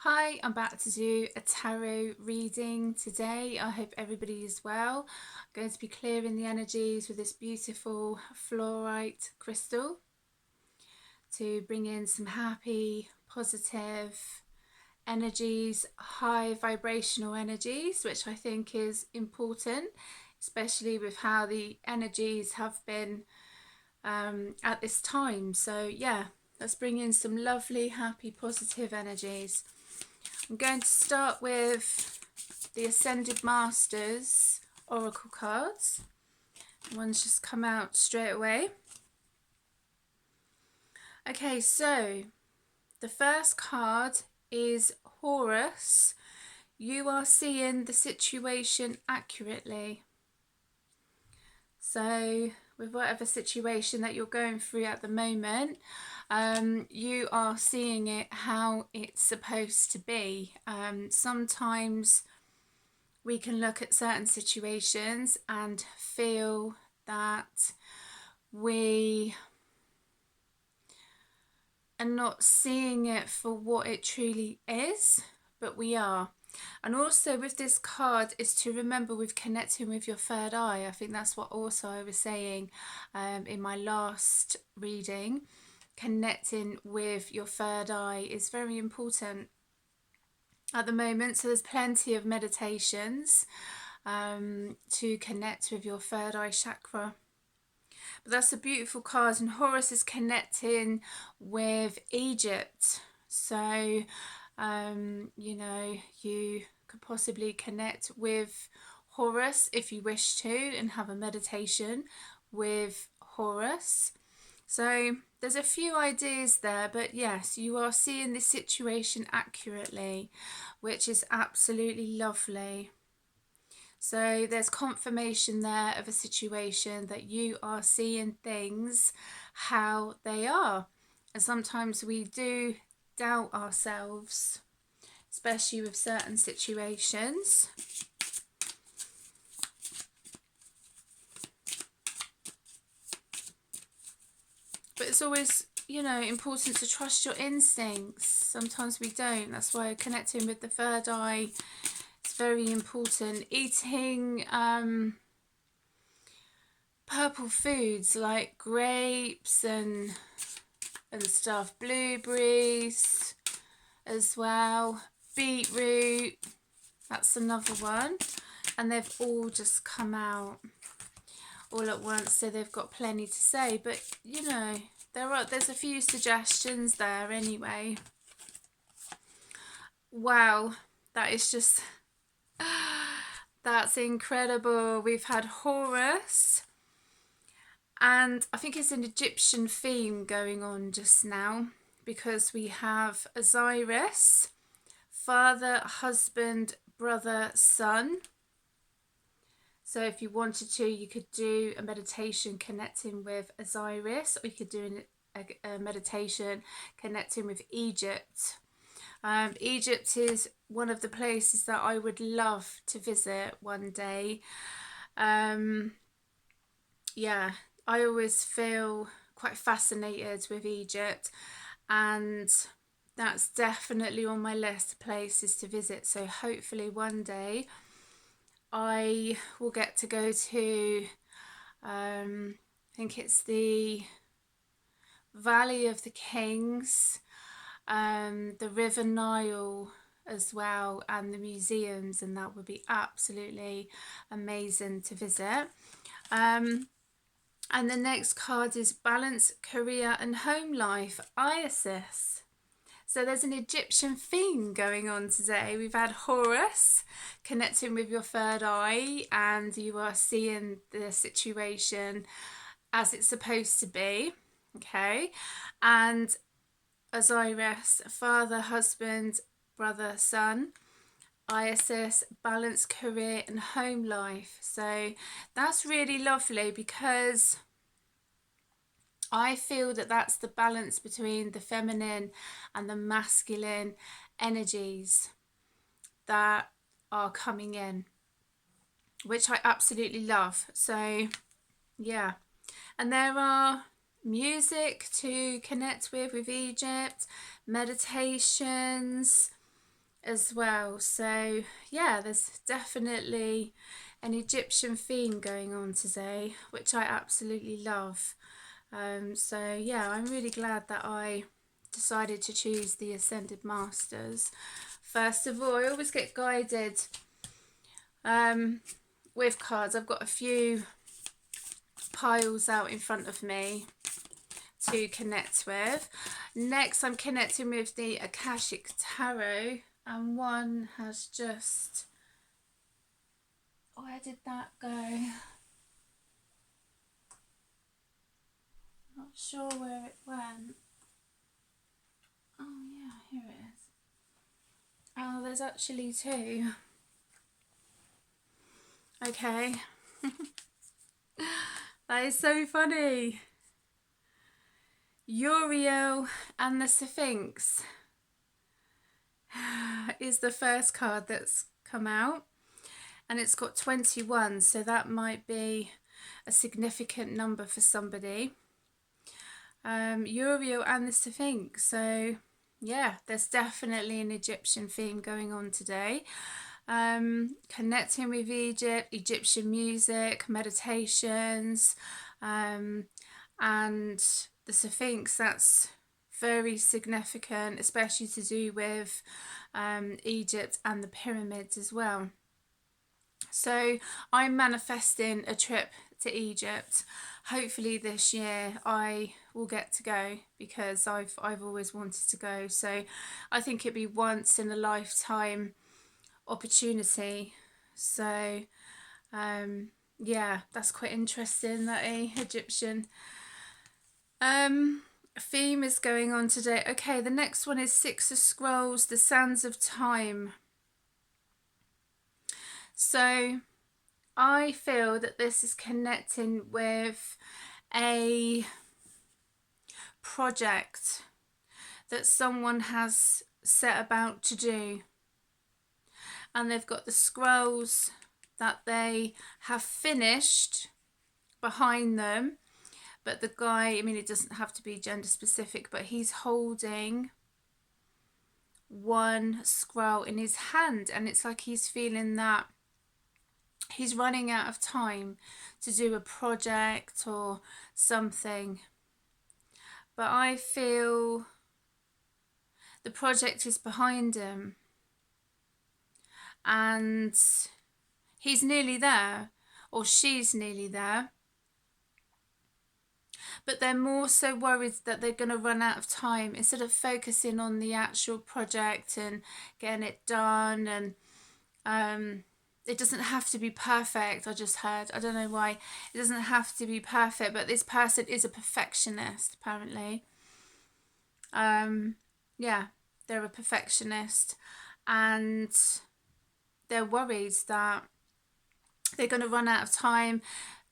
Hi, I'm back to do a tarot reading today. I hope everybody is well. I'm going to be clearing the energies with this beautiful fluorite crystal to bring in some happy, positive energies, high vibrational energies, which I think is important, especially with how the energies have been at this time. So yeah, let's bring in some lovely, happy, positive energies. I'm going to start with the Ascended Masters Oracle cards. One's just come out straight away. Okay, so the first card is Horus. You are seeing the situation accurately. So with whatever situation that you're going through at the moment, you are seeing it how it's supposed to be. Sometimes we can look at certain situations and feel that we are not seeing it for what it truly is, but we are. And also with this card is to remember with connecting with your third eye. I think that's what also I was saying in my last reading. Connecting with your third eye is very important at the moment. So there's plenty of meditations to connect with your third eye chakra. But that's a beautiful card, and Horus is connecting with Egypt. So you know, you could possibly connect with Horus if you wish to and have a meditation with Horus. So there's a few ideas there, but yes, you are seeing this situation accurately, which is absolutely lovely. So there's confirmation there of a situation that you are seeing things how they are. And sometimes we do doubt ourselves, especially with certain situations. But it's always, you know, important to trust your instincts. Sometimes we don't. That's why connecting with the third eye is very important. Eating purple foods like grapes and stuff, blueberries as well, beetroot, that's another one. And they've all just come out all at once, so they've got plenty to say, but you know, there's a few suggestions there anyway. Wow, that is just that's incredible. We've had Horus, and I think it's an Egyptian theme going on just now, because we have Osiris, father, husband, brother, son. So if you wanted to, you could do a meditation connecting with Osiris, or you could do a meditation connecting with Egypt. Egypt is one of the places that I would love to visit one day. Yeah, I always feel quite fascinated with Egypt, and that's definitely on my list of places to visit. So hopefully one day I will get to go to, I think it's the Valley of the Kings, the River Nile as well, and the museums, and that would be absolutely amazing to visit. And the next card is Balance, Career and Home Life, Isis. So there's an Egyptian theme going on today. We've had Horus connecting with your third eye, and you are seeing the situation as it's supposed to be. Okay. And Osiris, father, husband, brother, son. Isis, balance, career and home life. So that's really lovely, because I feel that that's the balance between the feminine and the masculine energies that are coming in, which I absolutely love. So yeah, and there are music to connect with Egypt, meditations, as well. So yeah, there's definitely an Egyptian theme going on today, which I absolutely love. So yeah, I'm really glad that I decided to choose the Ascended Masters. First of all, I always get guided with cards. I've got a few piles out in front of me to connect with. Next, I'm connecting with the Akashic Tarot, and one has just... where did that go? Not sure where it went. Oh yeah, here it is. Oh, there's actually two. Okay. That is so funny. Uriel and the Sphinx is the first card that's come out, and it's got 21, so that might be a significant number for somebody. Uriel and the Sphinx, so yeah, there's definitely an Egyptian theme going on today. Connecting with Egypt, Egyptian music, meditations, and the Sphinx, that's very significant, especially to do with Egypt and the pyramids as well. So I'm manifesting a trip to Egypt. Hopefully this year I will get to go, because I've always wanted to go. So I think it'd be once in a lifetime opportunity. So yeah, that's quite interesting that a Egyptian theme is going on today. Okay, the next one is Six of Scrolls, the Sands of Time. So I feel that this is connecting with a project that someone has set about to do, and they've got the scrolls that they have finished behind them, but the guy, I mean, it doesn't have to be gender specific, but he's holding one scroll in his hand, and it's like he's feeling that he's running out of time to do a project or something. But I feel the project is behind him and he's nearly there, or she's nearly there, but they're more so worried that they're going to run out of time instead of focusing on the actual project and getting it done. And it doesn't have to be perfect. I just heard, I don't know why, it doesn't have to be perfect, but this person is a perfectionist apparently. Yeah, they're a perfectionist, and they're worried that they're going to run out of time,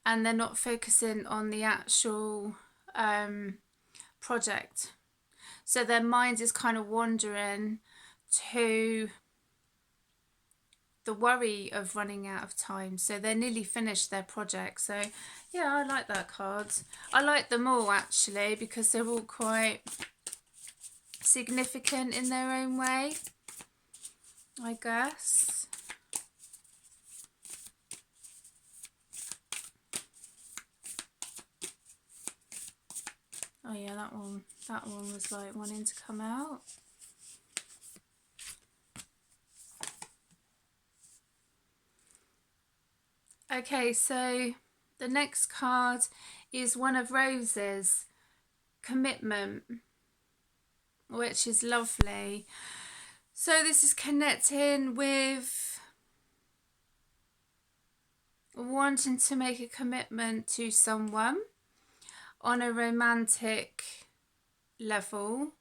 and they're not focusing on the actual project. So their mind is kind of wandering to the worry of running out of time. So they're nearly finished their project. So yeah, I like that card. I like them all actually, because they're all quite significant in their own way, I guess. Oh yeah, that one was like wanting to come out. Okay, so the next card is one of roses, commitment, which is lovely. So this is connecting with wanting to make a commitment to someone on a romantic level.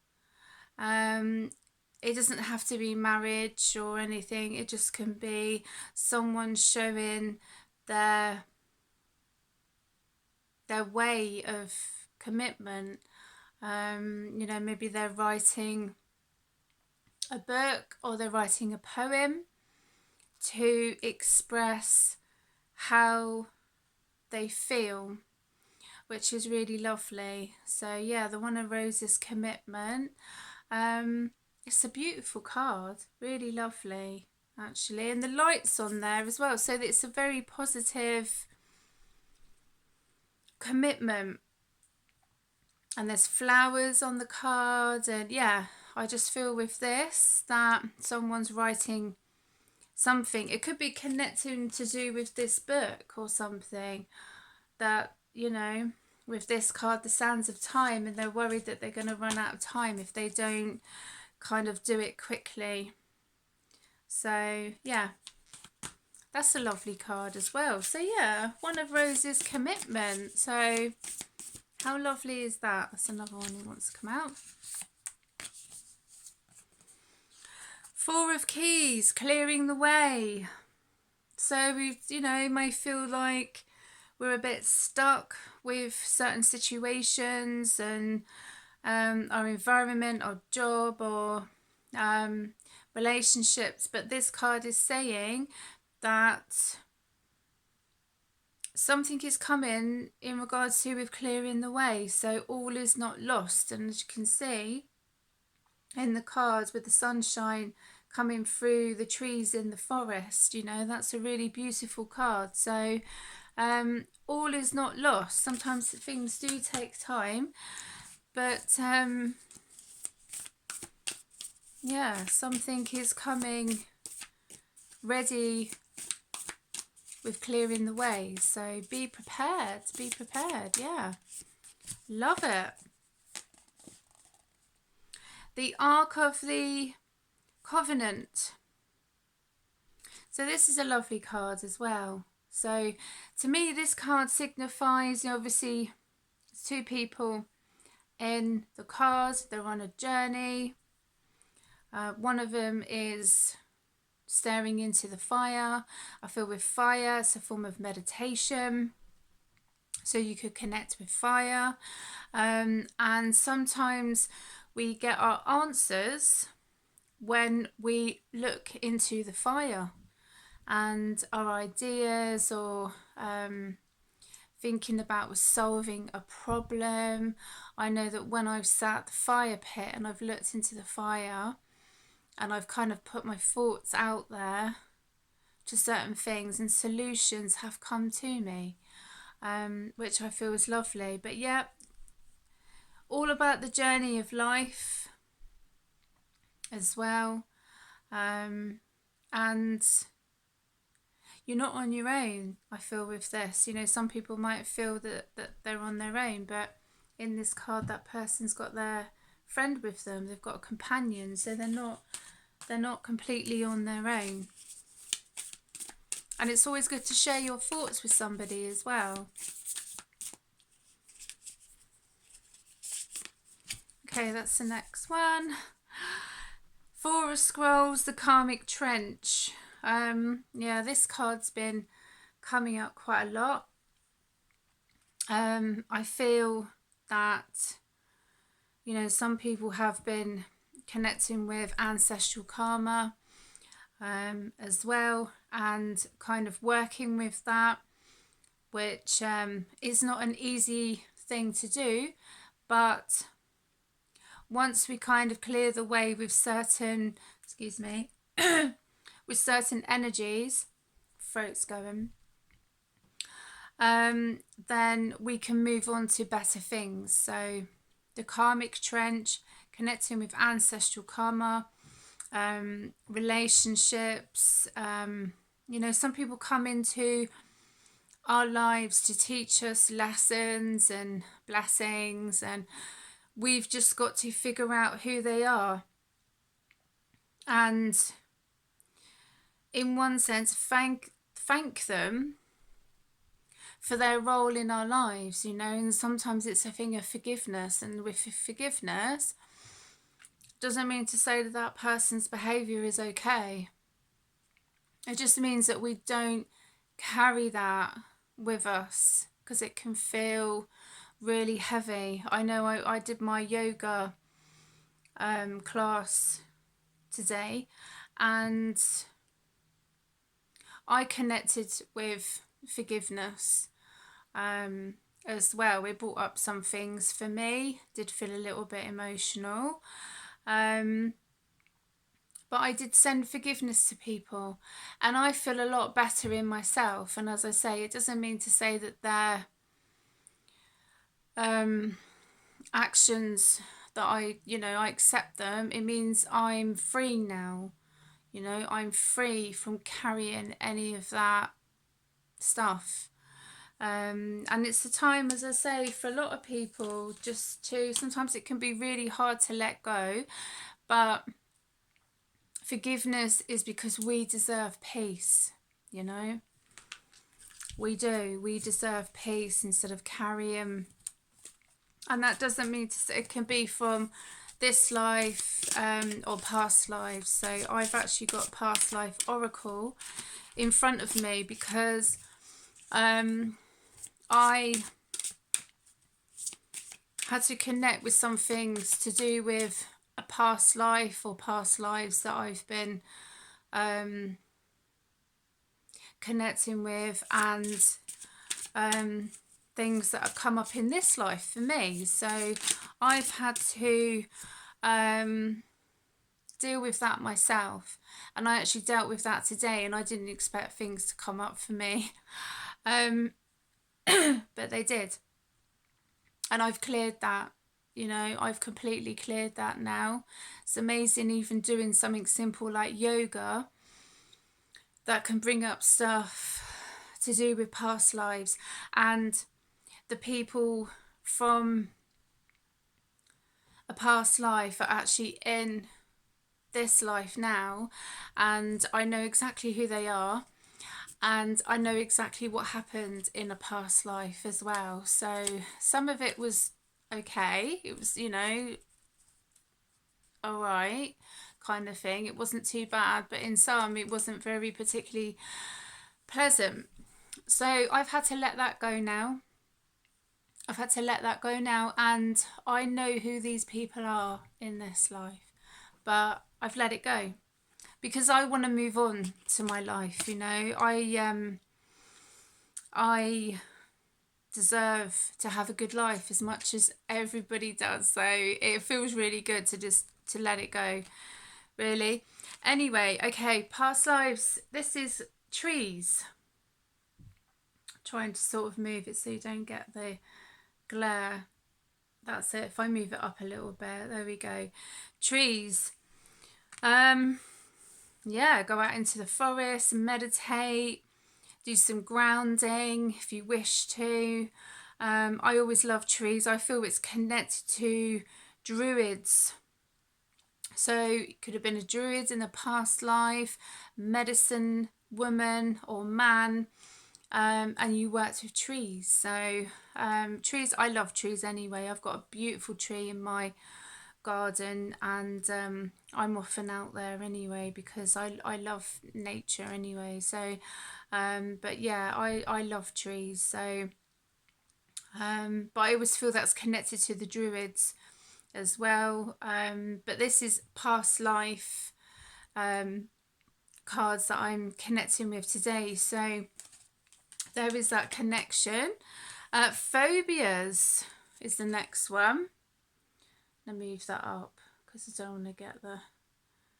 It doesn't have to be marriage or anything. It just can be someone showing their way of commitment. You know, maybe they're writing a book or they're writing a poem to express how they feel, which is really lovely. So yeah, the one of roses, commitment. It's a beautiful card, really lovely actually, and the light's on there as well, so it's a very positive commitment. And there's flowers on the card, and yeah, I just feel with this that someone's writing something. It could be connecting to do with this book or something, that, you know, with this card, the sands of time, and they're worried that they're going to run out of time if they don't kind of do it quickly. So yeah, that's a lovely card as well. So yeah, one of Rose's commitment. So how lovely is that? That's another one who wants to come out. Four of Keys, clearing the way. So we, you know, may feel like we're a bit stuck with certain situations and our environment, our job, or relationships. But this card is saying that something is coming in regards to with clearing the way. So all is not lost. And as you can see in the cards with the sunshine coming through the trees in the forest, you know, that's a really beautiful card. So all is not lost. Sometimes things do take time, but yeah, something is coming ready with clearing the way. So be prepared, yeah, love it. The Ark of the Covenant. So this is a lovely card as well. So to me, this card signifies, obviously, two people in the card. They're on a journey. One of them is staring into the fire. I feel with fire, it's a form of meditation. So you could connect with fire. And sometimes we get our answers when we look into the fire, and our ideas, or thinking about solving a problem. I know that when I've sat at the fire pit and I've looked into the fire and I've kind of put my thoughts out there to certain things, and solutions have come to me, which I feel is lovely. But yeah, all about the journey of life as well. And you're not on your own, I feel, with this. You know, some people might feel that they're on their own, but in this card, that person's got their friend with them. They've got a companion, so they're not completely on their own. And it's always good to share your thoughts with somebody as well. Okay, that's the next one. Four of Scrolls, the Karmic Trench. Yeah, this card's been coming up quite a lot. I feel that, you know, some people have been connecting with ancestral karma as well, and kind of working with that, which is not an easy thing to do. But once we kind of clear the way with certain, with certain energies, throat's going, then we can move on to better things. So the karmic trench, connecting with ancestral karma, relationships, you know, some people come into our lives to teach us lessons and blessings, and we've just got to figure out who they are, and in one sense thank them for their role in our lives, you know. And sometimes it's a thing of forgiveness, and with forgiveness doesn't mean to say that that person's behavior is okay. It just means that we don't carry that with us, because it can feel really heavy. I know I did my yoga class today, and I connected with forgiveness as well. It brought up some things for me, did feel a little bit emotional. but I did send forgiveness to people, and I feel a lot better in myself. And as I say, it doesn't mean to say that their actions, that I accept them. It means I'm free now. I'm free from carrying any of that stuff. And it's a time, as I say, for a lot of people, just to, sometimes it can be really hard to let go, but forgiveness is because we deserve peace. We do. We deserve peace instead of carrying. And that doesn't mean to say, it can be from this life or past lives. So I've actually got past life oracle in front of me because I had to connect with some things to do with a past life or past lives that I've been connecting with, and things that have come up in this life for me. So I've had to deal with that myself, and I actually dealt with that today, and I didn't expect things to come up for me. But they did, and I've cleared that. I've completely cleared that now. It's amazing, even doing something simple like yoga that can bring up stuff to do with past lives, and the people from a past life are actually in this life now, and I know exactly who they are, and I know exactly what happened in a past life as well. So some of it was okay. It was, all right kind of thing. It wasn't too bad, but in some it wasn't very particularly pleasant. So I've had to let that go now. And I know who these people are in this life, but I've let it go because I want to move on to my life. I deserve to have a good life as much as everybody does, so it feels really good to let it go, really. Anyway, okay, past lives. This is trees. Trying to sort of move it so you don't get the glare. That's it. If I move it up a little bit, there we go. Trees. Yeah, go out into the forest, meditate, do some grounding if you wish to. I always love trees. I feel it's connected to druids. So it could have been a druid in a past life, medicine woman or man, and you worked with trees. So trees, I love trees anyway. I've got a beautiful tree in my garden, and I'm often out there anyway because I love nature anyway. So but yeah, I love trees. So but I always feel that's connected to the druids as well. But this is past life cards that I'm connecting with today. So there is that connection. Phobias is the next one. Let me move that up because I don't want to get the...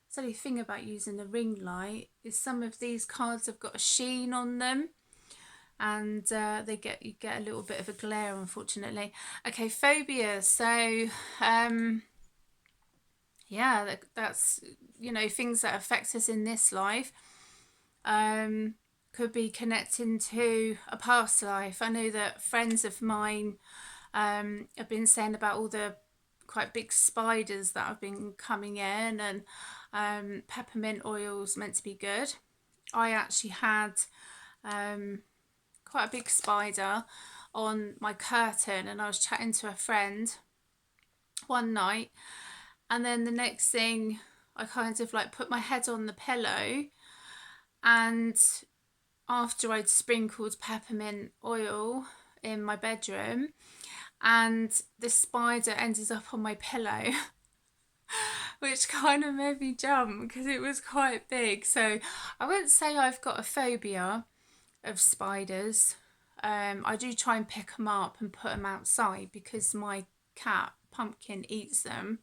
So the thing about using the ring light is some of these cards have got a sheen on them, and you get a little bit of a glare, unfortunately. Okay, phobia. So yeah, that's things that affect us in this life. Could be connecting to a past life. I know that friends of mine have been saying about all the quite big spiders that have been coming in, and peppermint oil's meant to be good. I actually had quite a big spider on my curtain, and I was chatting to a friend one night, and then the next thing I kind of like put my head on the pillow, and after I'd sprinkled peppermint oil in my bedroom, and the spider ended up on my pillow which kind of made me jump because it was quite big. So I wouldn't say I've got a phobia of spiders. I do try and pick them up and put them outside because my cat Pumpkin eats them.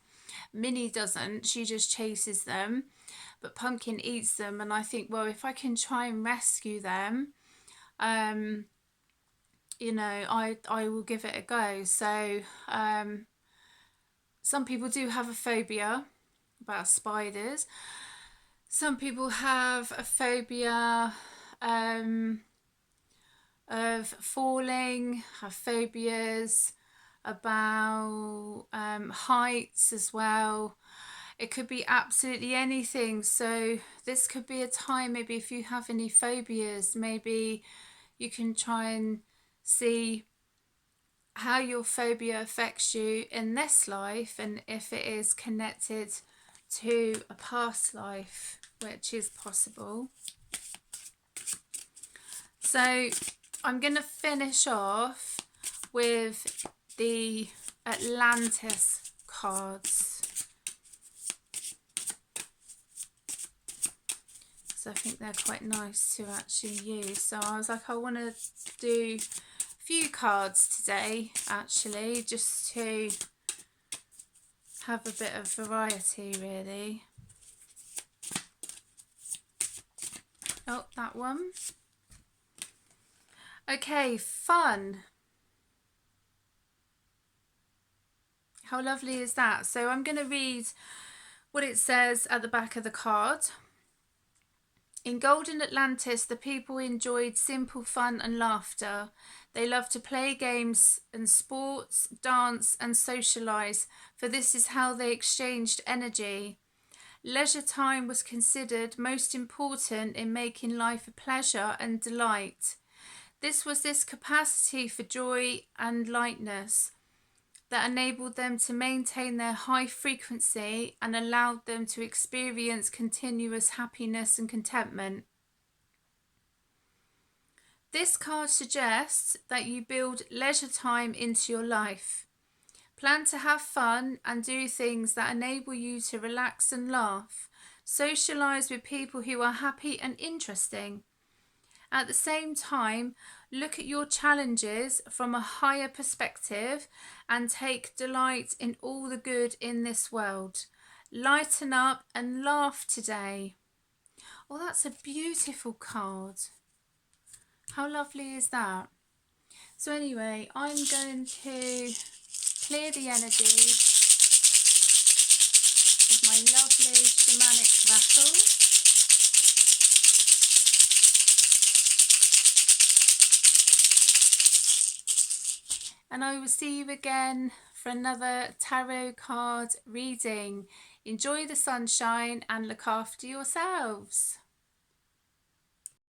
Minnie doesn't, she just chases them. but Pumpkin eats them, and I think, well, if I can try and rescue them, you know, I will give it a go. So some people do have a phobia about spiders. Some people have a phobia of falling, have phobias about heights as well. It could be absolutely anything. So this could be a time, maybe if you have any phobias, maybe you can try and see how your phobia affects you in this life, and if it is connected to a past life, which is possible. So I'm going to finish off with the Atlantis cards. So I think they're quite nice to actually use. So I was like, I want to do a few cards today, actually, just to have a bit of variety, really. Oh, that one. Okay, fun. How lovely is that? So I'm going to read what it says at the back of the card. In golden Atlantis, the people enjoyed simple fun and laughter. They loved to play games and sports, dance and socialise, for this is how they exchanged energy. Leisure time was considered most important in making life a pleasure and delight. This was this capacity for joy and lightness that enabled them to maintain their high frequency and allowed them to experience continuous happiness and contentment. This card suggests that you build leisure time into your life. Plan to have fun and do things that enable you to relax and laugh. Socialise with people who are happy and interesting. At the same time, look at your challenges from a higher perspective and take delight in all the good in this world. Lighten up and laugh today. Oh, that's a beautiful card. How lovely is that? So anyway, I'm going to clear the energy with my lovely shamanic rattle. And I will see you again for another tarot card reading. Enjoy the sunshine and look after yourselves.